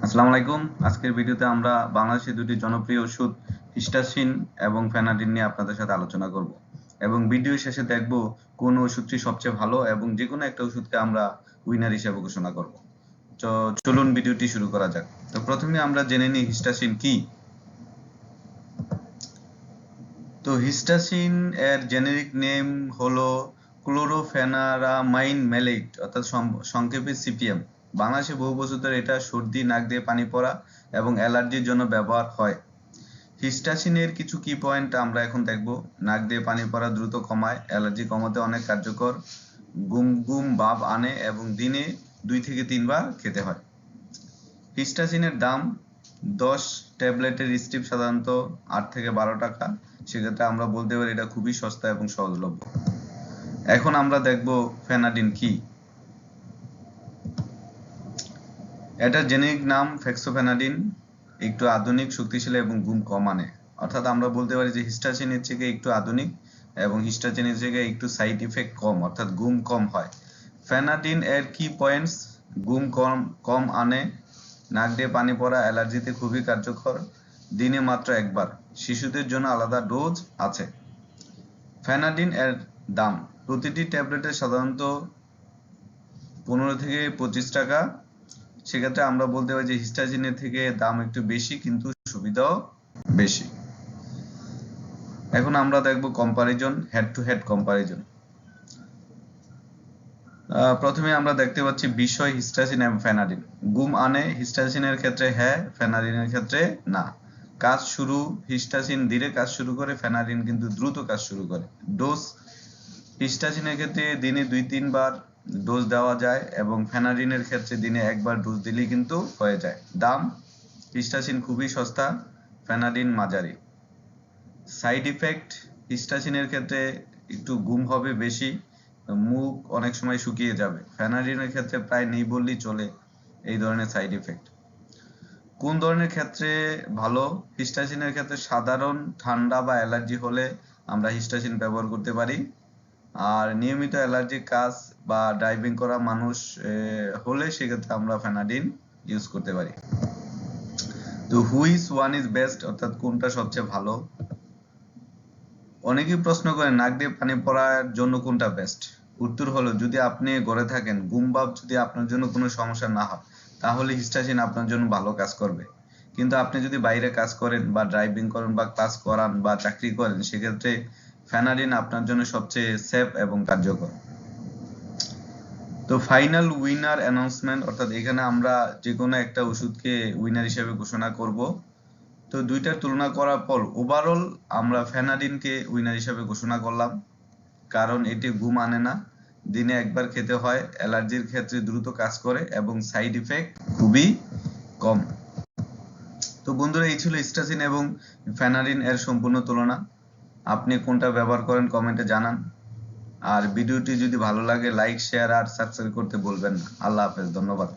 আসসালামু আলাইকুম। আজকের ভিডিওতে আমরা বাংলাদেশের দুটি জনপ্রিয় ওষুধ হিস্টাসিন এবং ফেনাডিন নিয়ে আপনাদের সাথে আলোচনা করব এবং ভিডিও শেষে দেখব কোন ওষুধটি সবচেয়ে ভালো এবং যে কোনো একটা ওষুধকে আমরা উইনার হিসেবে ঘোষণা করব। তো চলুন ভিডিওটি শুরু করা যাক। তো প্রথমে আমরা জেনে নিই হিস্টাসিন কি। তো হিস্টাসিন এর জেনেরিক নেম হলো ক্লোরোফেনারামাইন ম্যালেট অর্থাৎ সংক্ষেপে সিপিএম। বাংলাদেশে বহু বছর ধরে এটা সর্দি, নাক দিয়ে পানি পড়া এবং অ্যালার্জির জন্য ব্যবহার হয়। হিস্টাসিনের কিছু কি পয়েন্ট আমরা এখন দেখব। নাক দিয়ে পানি পড়া দ্রুত কমায়, অ্যালার্জি কমাতে অনেক কার্যকর, গুম গুম ভাব আনে এবং দিনে 2 থেকে 3 বার খেতে হয়। হিস্টাসিনের দাম 10 ট্যাবলেটের স্ট্রিপ সাধারণত 8 থেকে 12 টাকা। সেক্ষেত্রে আমরা বলতে পারি এটা খুবই সস্তা এবং সহজলভ্য। এখন আমরা দেখব ফেনাডিন কি। এটার জেনেরিক নাম ফেক্সোফেনাডিন। একটু আধুনিক, শক্তিশালী এবং গুম কম আনে। অর্থাৎ আমরা বলতে পারি যে হিস্টাসিনের থেকে একটু আধুনিক এবং হিস্টাসিনের থেকে একটু সাইড ইফেক্ট কম, অর্থাৎ গুম কম হয়। ফেনাডিন এর কি পয়েন্টস: গুম কম কম আনে, নাক দিয়ে পানি পড়া, অ্যালার্জিতে খুবই কার্যকর, দিনে মাত্র একবার, শিশুদের জন্য আলাদা ডোজ আছে। ফেনাডিন এর দাম প্রতিটি ট্যাবলেটে সাধারণত 15 থেকে 25 টাকা। সেক্ষেত্রে আমরা বলতে পারি যে হিস্টাসিনের থেকে দাম একটু বেশি কিন্তু সুবিধাও বেশি। এখন আমরা দেখব comparison, head to head comparison. প্রথমে আমরা দেখতে পাচ্ছি বিষয় হিস্টাসিন এবং ফেনাডিন। গুম আনে হিস্টাসিনের ক্ষেত্রে হ্যাঁ, ফেনাডিনের ক্ষেত্রে না। কাজ শুরু, হিস্টাসিন ধীরে কাজ শুরু করে, ফেনাডিন কিন্তু দ্রুত কাজ শুরু করে। ডোজ, হিস্টাসিনের ক্ষেত্রে দিনে 2-3 বার ডোজ দেওয়া যায় এবং ফেনাডিনের ক্ষেত্রে দিনে একবার ডোজ দিলেই কিন্তু হয়ে যায়। দাম, হিস্টাসিন খুবই সস্তা, ফেনাডিন মাঝারি। সাইড ইফেক্ট, হিস্টাসিনের ক্ষেত্রে একটু গুম হবে বেশি, মুখ অনেক সময় শুকিয়ে যাবে। ফেনাডিনের ক্ষেত্রে প্রায় নেই বললেই চলে এই ধরনের সাইড ইফেক্ট। কোন ধরনের ক্ষেত্রে ভালো? হিস্টাসিনের ক্ষেত্রে সাধারণ ঠান্ডা বা অ্যালার্জি হলে আমরা হিস্টাসিন ব্যবহার করতে পারি। আর নিয়মিত অ্যালার্জিক কাজ বা ড্রাইভিং করা মানুষ হলে সেক্ষেত্রে আমরা ফেনাডিন ইউজ করতে পারি। তো হুইচ ওয়ান ইজ বেস্ট, অর্থাৎ কোনটা সবচেয়ে ভালো? অনেকেই প্রশ্ন করেন নাক দিয়ে পানি পড়ার জন্য কোনটা বেস্ট। উত্তর হলো, যদি আপনি ঘরে থাকেন, গুম ভাব যদি আপনার জন্য কোনো সমস্যা না হয়, তাহলে হিস্টাসিন আপনার জন্য ভালো কাজ করবে। কিন্তু আপনি যদি বাইরে কাজ করেন বা ড্রাইভিং করেন বা ক্লাস করান বা চাকরি করেন, সেক্ষেত্রে ফেনাডিন আপনার জন্য সবচেয়ে সেফ এবং কার্যকর। তো ফাইনাল উইনার অ্যানাউন্সমেন্ট, অর্থাৎ এখানে আমরা যে কোনো একটা ওষুধকে উইনার হিসেবে ঘোষণা করব। তো দুইটার তুলনা করার পর ওভারঅল আমরা ফেনাডিনকে উইনার হিসেবে ঘোষণা করলাম, কারণ এটি ঘুম আনে না, দিনে একবার খেতে হয়, অ্যালার্জির ক্ষেত্রে দ্রুত কাজ করে এবং সাইড ইফেক্ট খুবই কম। তো বন্ধুরা, এই ছিল হিস্টাসিন এবং ফেনাডিন এর সম্পূর্ণ তুলনা। আপনি কোনটা ব্যবহার করেন কমেন্টে জানান। আর ভিডিওটি যদি ভালো লাগে লাইক, শেয়ার আর সাবস্ক্রাইব করতে বলবেন না। আল্লাহ হাফেজ, ধন্যবাদ।